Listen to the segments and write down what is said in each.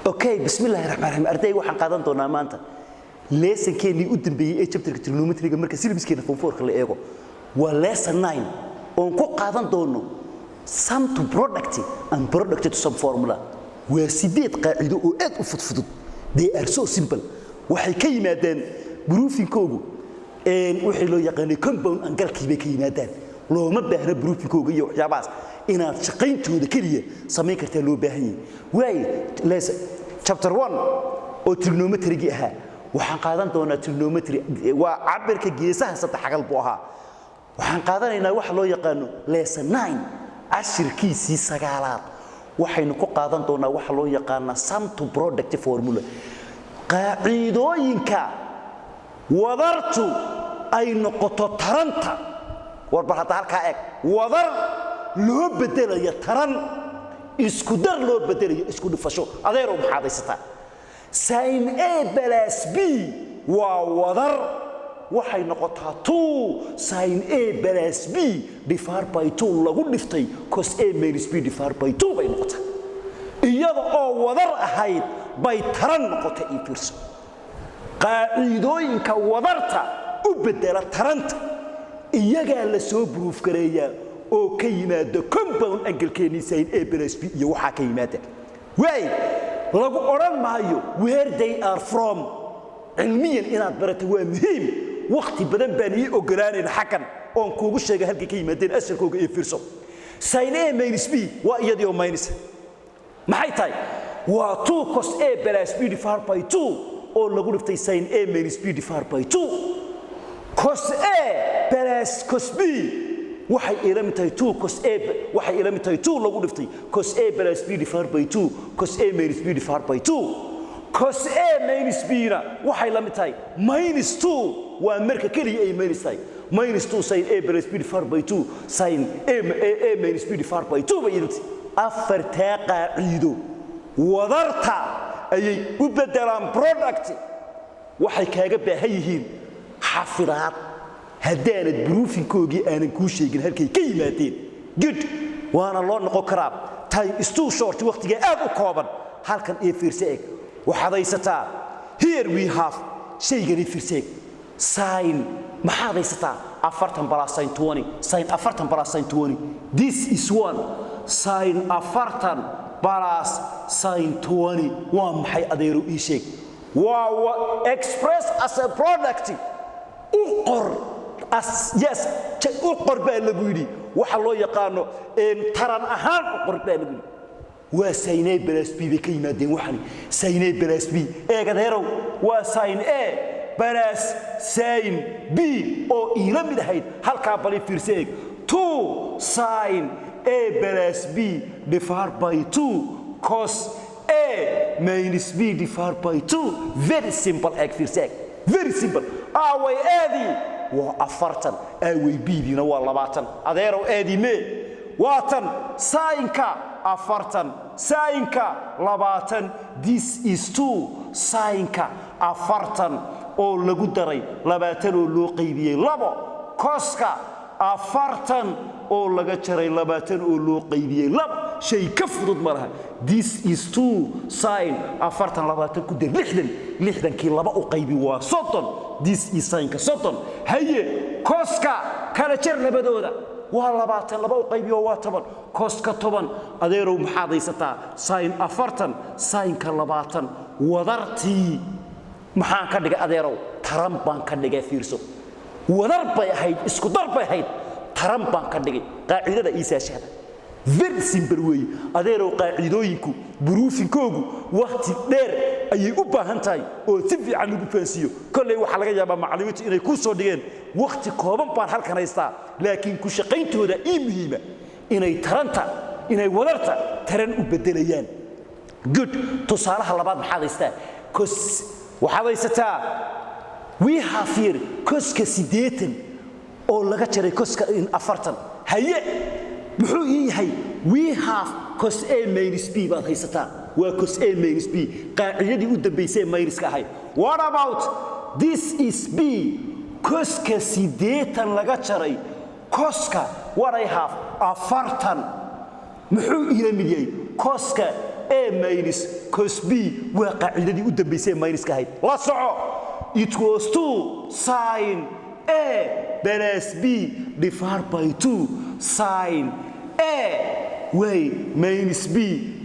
okay bismillahir rahmanir rahim arday waxaan qaadan doonaa maanta lesson keenii u dambeeyay ee chapter trigonometry marka syllabuskeena form 4 ka la eego waa lesson 9 oo ku qaadan doono sum to product and product to sum formula waa sideed qaacido oo aad u fudud they are so simple waxay ka yimaadeen proofing-koogu wixii loo yaqaan compound angle-kii bay ka yimaadeen looma baahna proofing-kooga iyo waxyaabaas inaad shaqayntooda kaliya sameyn kartaa loo baahan yahay way chapter 1 oo trigonometry ahaa waxaan qaadan doonaa trigonometry waa cabirka geesaha saddex xagal buu ahaa waxaan qaadanaynaa wax loo yaqaan lesson 9 ashirkiisii sagaalaad waxaynu ku qaadan doonaa wax loo yaqaan sum to product formula qaacidooyinka wadartu ay noqoto taranta warbar hada halka eeg wadar loo bedelayo taran isku dar loo bedelayo isku dhufasho adeero maxaad haysataa sin a plus b waa wadar waxay noqotaa 2 sin a plus b divided by 2 lagu dhiftay cos a minus b divided by 2 bay noqotaa iyada oo wadar ahayd bay taran noqotay in fiirso qaacidooyinka wadarta u bedela taranta iyaga la soo proof gareeyaa oo ka yimaado compound angle-keeni sin a plus b iyo waxa ka yimaada way lagu oran maayo where they are from cilmiyan inaad barato waa muhiim waqti badan baan ii ogolaanay xaqan oo kuugu sheegay halkii ka yimaadeen asalkooga ee fiirso sin a minus b waa iyadoo minus maxay tahay waa 2 cos a plus b divided by 2 oo lagu dhiftay sin a minus b divided by 2 cos a plus cos b waxay ila mid tahay 2 cos a waxay ila mid tahay 2 lagu dhiftay cos a plus b divided by 2 cos a minus b divided by 2 cos a minus b na waxay la mid tahay minus 2 waa marka kaliya ay minus tahay minus 2 sin a plus b divided by 2 sin a minus b divided by 2 bay idinti afarta qaacido wadarta ayay u bedelaan product waxay kaaga baahan yihiin xafidaad haddaanad proofing-koogii aanan kuu sheegin halkay ka yimaadeen good waana loo noqon karaa time is too short waqtiga aad u kooban halkan ee fiirsa eeg waxaad haysataa here we have shaygani fiirsa eeg sin maxaad haysataa 40 plus sin 20 sin 40 plus sin 20 this is one sin 40 plus sin 20 waa maxay adeero ii sheeg waa express as a product qor as yes qor baa lagu yiri waxa loo yaqaano taran ahaan qor baa lagu yiri waa sin a plus b bay ka yimaadeen waxani sin a plus b eegadeerow waa sin a plus sin b oo ila mid ahayd halka bali fiirseeg 2 sin a plus b divided by 2 cos a minus b divided by 2 very simple egg fiirseeg very simple away aadi waa 40 away b dina waa 20 adeerow aadi me waatan sinka 40 sinka 20 this is 2 sinka 40 oo lagu daray 20 oo loo qaybiyay 2 coska 40 oo laga jaray 20 oo loo qaybiyay 2 shay ka fudud ma laha this is 2 sin 40 20 ku dar 60 kii 2 u qaybi waa 30 this is sinka 30 haye coska kala jar labadooda waa 20 2 u qaybi waa 10 coska 10 adeerow maxaad haysataa sin 40 sinka 20 wadartii maxaan ka dhigay adeerow taran baan ka dhigay fiirso wadar bay ahayd isku dar bay ahayd taran baan ka dhigay qaacidada isaashada very simple way adeerow qaacidooyinku proofing-koogu waqti dheer ayay u baahan tahay oo si fiican lagu fahansiyo kulay waxa laga yaabaa macluumaadka inay ku soo dhigeen waqti kooban baan halkan haystaa laakiin ku shaqayntooda muhiima inay taranta inay wadarta taran u bedelayaan good tusaalaha labaad maxaad haystaa cos waxaad haysataa we have here coska 80 oo laga jaray coska 40 haye muxuu yahay we have cos a minus b baad haysataa waa cos a minus b qaacidadii u dambeysay minuska ahay what about this is b coska 80 laga jaray coska what I have 40 muxuu ila mid yahay coska a minus cos b waa qaacidadii u dambeysay minus ka ahayd la soco equals to sin a plus b divided by 2 sin a way minus b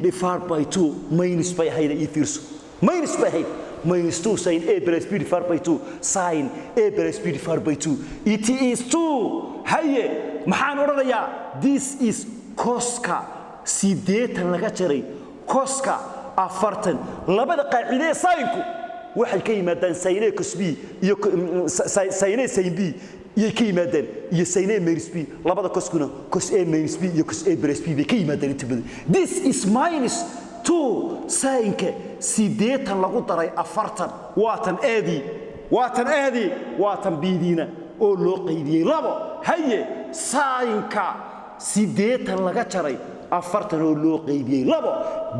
divided by 2 minus by hayda ii fiirso minus by hayda minus 2 sin a plus b divided by 2 sin a plus b divided by 2 it is 2 haye maxaan oranayaa this is coska 80 laga jaray coska 40 labada qaacidee sinku waxay ka yimaadaan sin a cos b iyo sin a sin b iyo ka yimaadaan iyo sin a minus b labada coskuna cos a minus b iyo cos a plus b bay ka yimaadaan inta badan this is minus 2 sinka 80 lagu daray 40 waatan aadi waatan bidina oo loo qaybiyay labo haye sinka 80 laga jaray 40 oo loo qaybiyay labo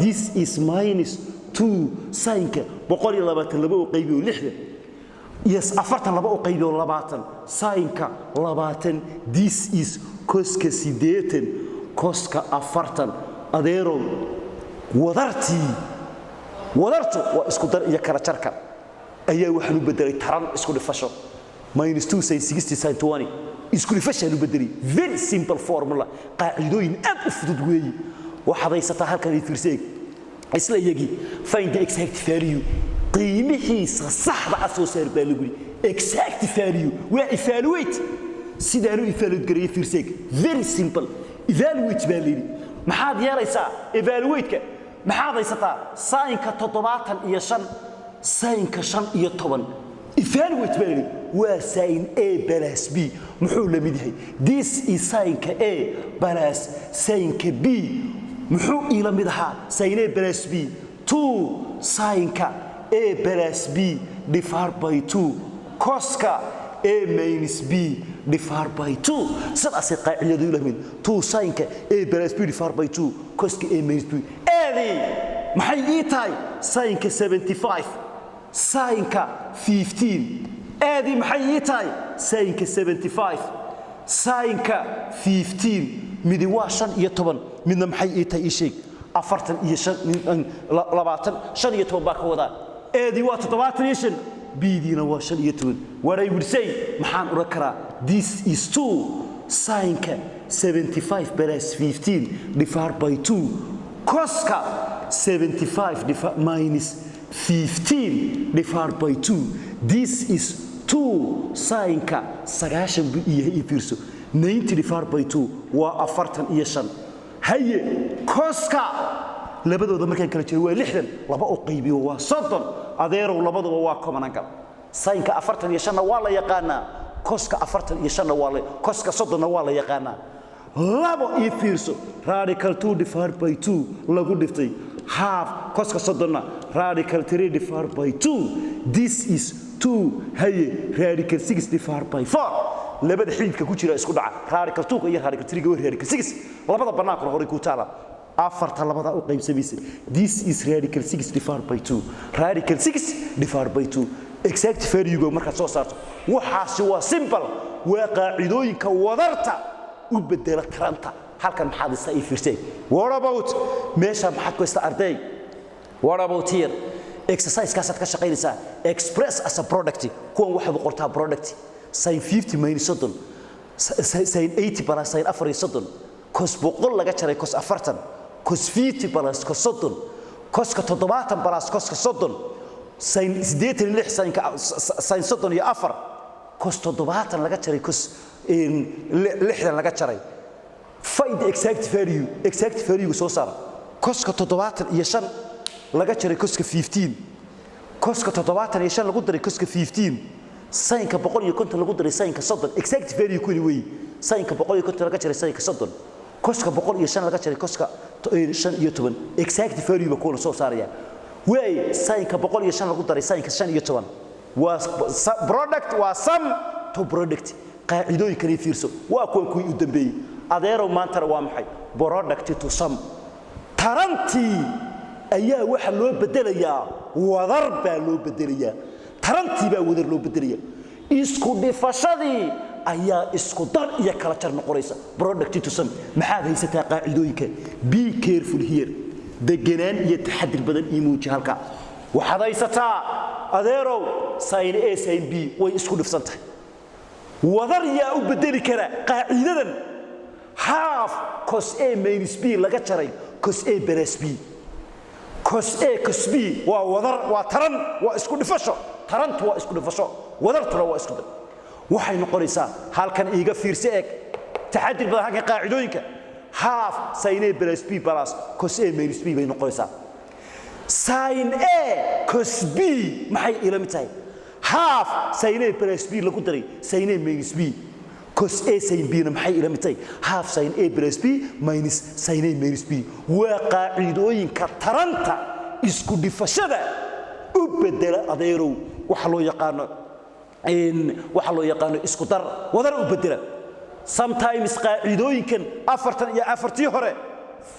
this is minus 2 sinka 122 oo qaybiyo 60 yes 42 oo qaybiyo 20 sinka 20 this is coska 80 coska 40 adeero wadartu waa isku dar iyo kala jarka ayaa waxaan u bedelay taran isku dhifasho minus 2 sin 60 sin 20 isku dhifasho u bedelay very simple formula qaacidooyin aad u fudud weeye waxaad haysataa halkan ay fiirsay isla iyagi find the exact value qiimihiisa saxda ah soo saar baa lagu exact value waa evaluate sidaan u evaluate gareey fiirsay very simple evaluate baa leeyahay maxaad yeelaysaa evaluate-ka maxaad haysataa sinka 75 sinka 15 evaluate baa leeyahay waa sin a plus b muxuu la mid yahay this is sinka a plus sinka b muxuu ila mid ahaa sin a plus b 2 sinka a plus b divided by 2 coska a minus b divided by 2 sidaas qaacidadu ila mid 2 sinka a plus b divided by 2 coska a minus b adi maxay ii tahay sinka 75 sinka 15 adi maxay ii tahay sinka 75 sinka 15 midi waa 15 midna maxay ii tahay ii sheeg 45 20 baa ka wada adi waa 75 bidina waa 15 what I would say maxaan u rakraa this is 2 sinka 75 plus 15 divided by 2 coska 75 minus 15 divided by 2 this is 2 sinka 90 buu yahay fiirso 90 divided by 2 waa 45 haye coska labadooda markaan kala jeedo waa 60 laba oo qaybiyo waa 30 adeerow labaduba waa komananka sinka 45 waa la yaqaanaa coska 45 waa la coska 30 waa la yaqaanaa labo ii fiirso radical 2 divided by 2 lagu dhiftay half coska 30 radical 3 divided by 2 this is 2 haye radical 6 divided by 4 labada xididka ku jira isku dhaca radical 2 iyo radical 3 waa radical 6 labada banaanka hore ku taala afarta labada u qaybsamaysa this is radical 6 divided by 2 radical 6 divided by 2 exact value marka soo saarto waxaasi waa simple waa qaacidooyinka wadarta u bedela taranta halkan maxaad isa ii fiirsay what about meesha maxaad ku isla arday what about here exercise kaasad ka shaqeynaysaa express as a product kuwan waxaad u qortaa product sin 50 minus 30 sin 80 plus sin 40 cos 100 laga jaray cos 40 cos 50 plus cos 30 coska 70 plus coska 30 sin 86 sin 30 iyo 4 cos 70 laga jaray cos 60 laga jaray find the exact value soo saar coska 70 iyo 5 laga jaray coska 15 coska 70 iyo 5 lagu daray coska 15 sinka 150 lagu daray sinka 30 exact value ku weey sinka 150 laga jaray sinka 30 coska 105 laga jaray coska 15 exact value ku soo saaraya way sinka 105 lagu daray sinka 15 waa product waa sum to product qaacidooyin kale fiirso waa kuwan u dambeeyay adeero maanta waa maxay product to sum tarantii ayaa waxa loo bedelayaa wadar baa loo bedelayaa tarantii baa wadar loo bedelayaa isku dhifashadii ayaa isku dar iyo kala jar noqonaysa product to sum maxaad haysataa qaacidooyinka be careful here deganaan iyo taxadir badan ii muuji halka waxaad haysataa adeerow sin A sin B way isku dhifsantahay wadar yaa u bedeli kara qaacidadan half cos A minus B laga jaray cos A plus B cos A cos B waa wadar waa taran waa isku dhifasho tarantu waa isku dhifasho wadartuna waa isku dhif waxay noqonaysaa halkan iiga fiirsi eeg taxadir badan halkan qaacidooyinka half sin A plus B plus cos A minus B bay noqonaysaa sin A cos B maxay ila mid tahay half sin A plus B lagu daray sin A minus B cos A sin B na maxay ila mid tahay half sin A plus B minus sin A minus B waa qaacidooyinka taranta isku dhifashada u bedela adeerow waxa loo yaqaano isku dar wadar u bedela sometimes qaacidooyinkan afartan iyo afartii hore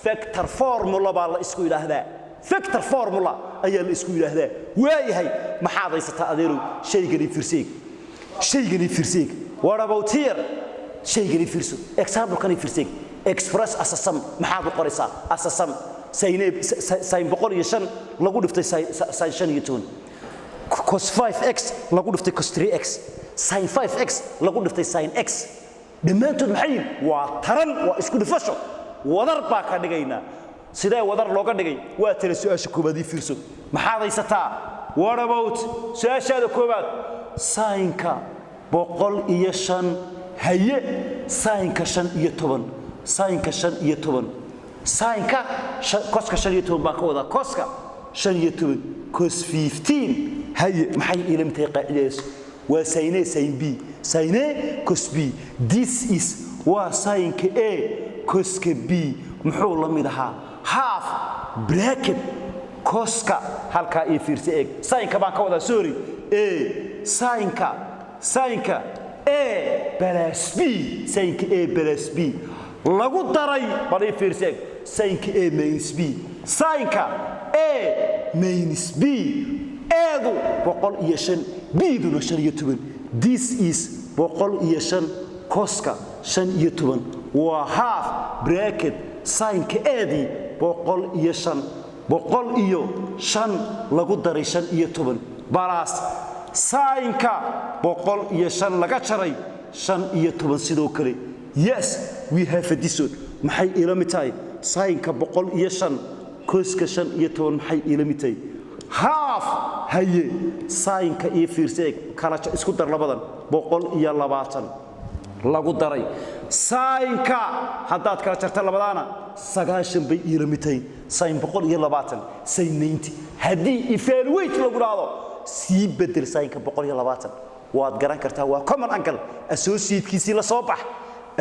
factor formula baa la isku yiraahdaa factor formula ayaa la isku yiraahdaa waayahay maxaad haysataa adeerow shaygani firseeg what about here shaygani firso example kan firseeg express as a sum maxaad u qoraysaa as a sum sin 105 lagu dhiftay sin 5 cos 5x lagu dhiftay cos 3x sin 5x lagu dhiftay sin x dhamaantood maxay waa taran waa isku dhifasho wadar baa ka dhigaynaa sidee wadar looga dhigay waa tala su'aasha koobaad ii fiirso maxaad haysataa what about su'aashaada koobaad sinka 105 haye sinka 15 sinka 15 sinka coska 15 baa ka wada coska 15 cos 15 haye maxay ila mid tahay qaacidaas waa sin A sin B sin A cos B this is waa sinka A coska B muxuu la mid ahaa half bracket coska halka ii fiirsi eeg sinka baan ka wada sorry A sinka A plus B sinka A plus B lagu daray baan ii fiirsi eeg sinka A minus B sinka A minus B eedu 105 B-duna 15 this is 105 coska 15 waa half bracket sinka A-dii 105 lagu daray 15 balas sinka 105 laga jaray 15 sidoo kale yes we have a this one maxay ila mid tahay sinka 105 coska 15 maxay ila mid tahay half haye sinka iyo fiirseeg kala isku dar labadan 120 lagu daray sinka haddaad kala jarta labadana 90 bay ila mid tahay sin 120 sin 90 haddii evaluate lagu raado sii bedel sinka 120 waad garan kartaa waa common angle associate-kiisii la soo bax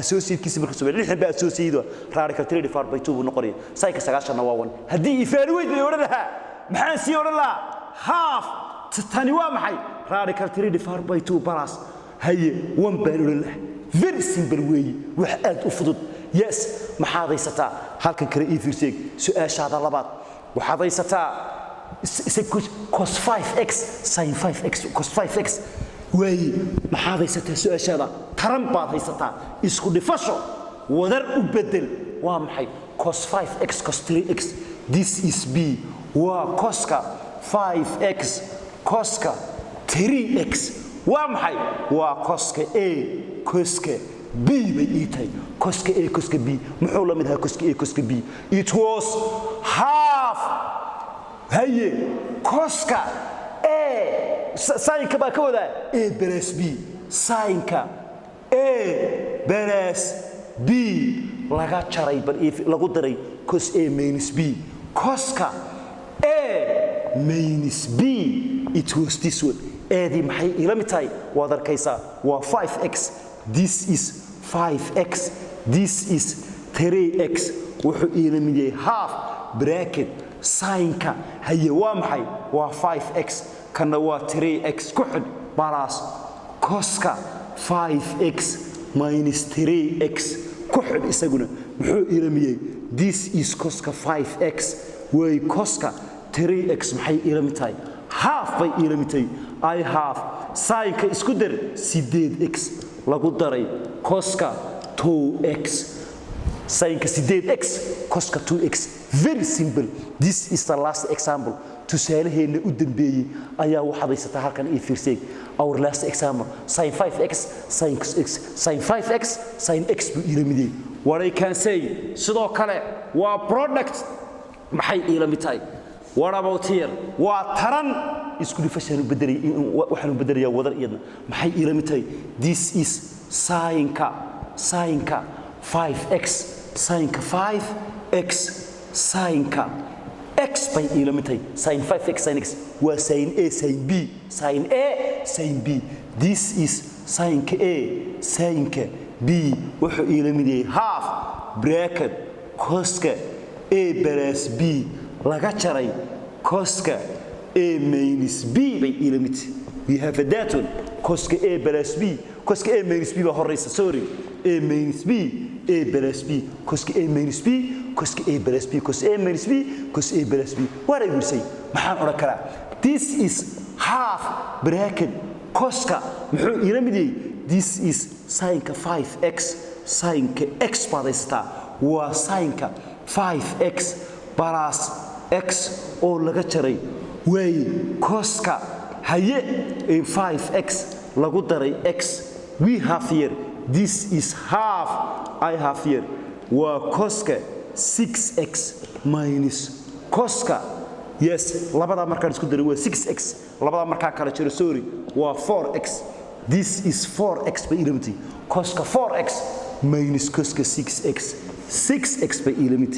associate-kiisii markuu soo lixdan ba associate radical 3 divided by 2 buu noqonaya sinka 90 na waa 1 haddii evaluate la odhanaha maxaan sii odhan lahaa half tani waa maxay radical 3 divided by 2 plus haye 1 baan odhan lahaa very simple way wax aad u fudud yes maxaad haysataa halkan kale ii fiirseeg su'aashaada labaad waxaad haysataa cos 5x sin 5x cos 5x way maxaad haysataa su'aashaada taran baad haysataa isku dhifasho wadar u bedel waa maxay cos 5x cos 3x this is B waa coska 5x coska 3x waa maxay waa coska A coska B bay ii tahay coska A coska B muxuu la mid ahaa coska A coska B it was half haye coska A sinka baa ka wada A plus B sinka A plus B laga jaray lagu daray cos A minus B coska A minus B it was this one eedii maxay ila mid tahay waad arkaysaa waa 5x this is 5x this is 3x wuxuu ila mid yahay half bracket sinka haye waa maxay waa 5x kana waa 3x ku xid balas coska 5x minus 3x ku xid isaguna muxuu ila mid yahay this is coska 5x way coska 3x maxay ila mid tahay half bay ila mid tahay I have sinka isku dar 8x lagu daray coska 2x Sin 8x cos 2x. Very simple. This is the last example. tusaalaheena u dambeeyay ayaa waxa haysata halkan ii fiirsay our last example sin 5x sin x sin 5x sin x buu ila midey what I can say sidoo kale waa product maxay ila mid tahay what about here waa taran isku dhifashan bedelay waxaan bedelayaa wadar iyadna maxay ila mid tahay this is sinka 5x sinka 5x sinka x by elementary sin 5x sin x was sin a sin b sin a sin b this is sin a sin b wuxuu elemidey half bracket cos a plus b laga jaray cos a minus b by element we have a that one cos a plus b cos a minus b ba horeysa sorry a minus b a plus b cos a minus b cos a plus b cos a minus b cos a plus b what I will say maxaan oran karaa this is half bracket cos muxuu ila midiyay this is sin 5x sin x badaysta waa sin 5x plus x oo laga jaray way cos haye 5x lagu daray x we have here this is half I have here waa cos 6x minus cos yes labada markaan isku daray waa 6x labada markaan kala jiro sorry waa 4x this is 4x by element cos 4x minus cos 6x by element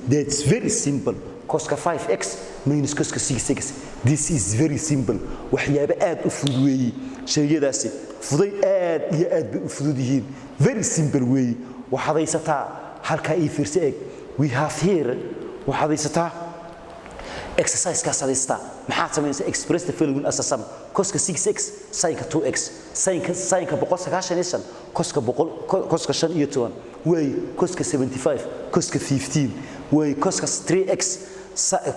that's very simple cos 5x minus cos 6x this is very simple waxyaabo aad u fudud weeyii shayadaasi fuday aad iyo aad bay u fudud yihiin very simple weeyii waxaad haysataa halka ii fiirsi eeg we have here waxaad haysataa exercise ka sadista maxaa sameeyay express the following as a sum cos 6x sin 2x sin 195 cos 5 way cos 75 cos 15 way cos 3x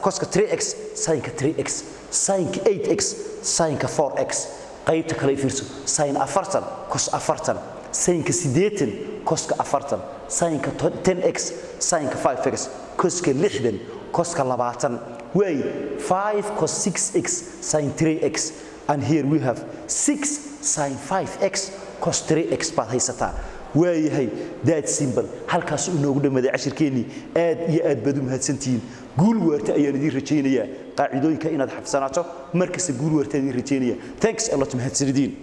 cos 3x sin 3x sin 8x sin 4x qaybta kale fiirso sin 40 cos 40 sin 80 cos 40 sin 10x sin 5x cos 60 cos 20 way 5 cos 6x sin 3x and here we have 6 sin 5x cos 3x baad haysataa waayahay that simple halkaas uu noogu dhamaaday cashirkeeni aad iyo aad baad u mahadsantiin guul waarta ayaan idin rajaynayaa qaacidooyinka inaad xafsanaato markasta guul waarta idin rajaynaya thanks a lot mahadsanidin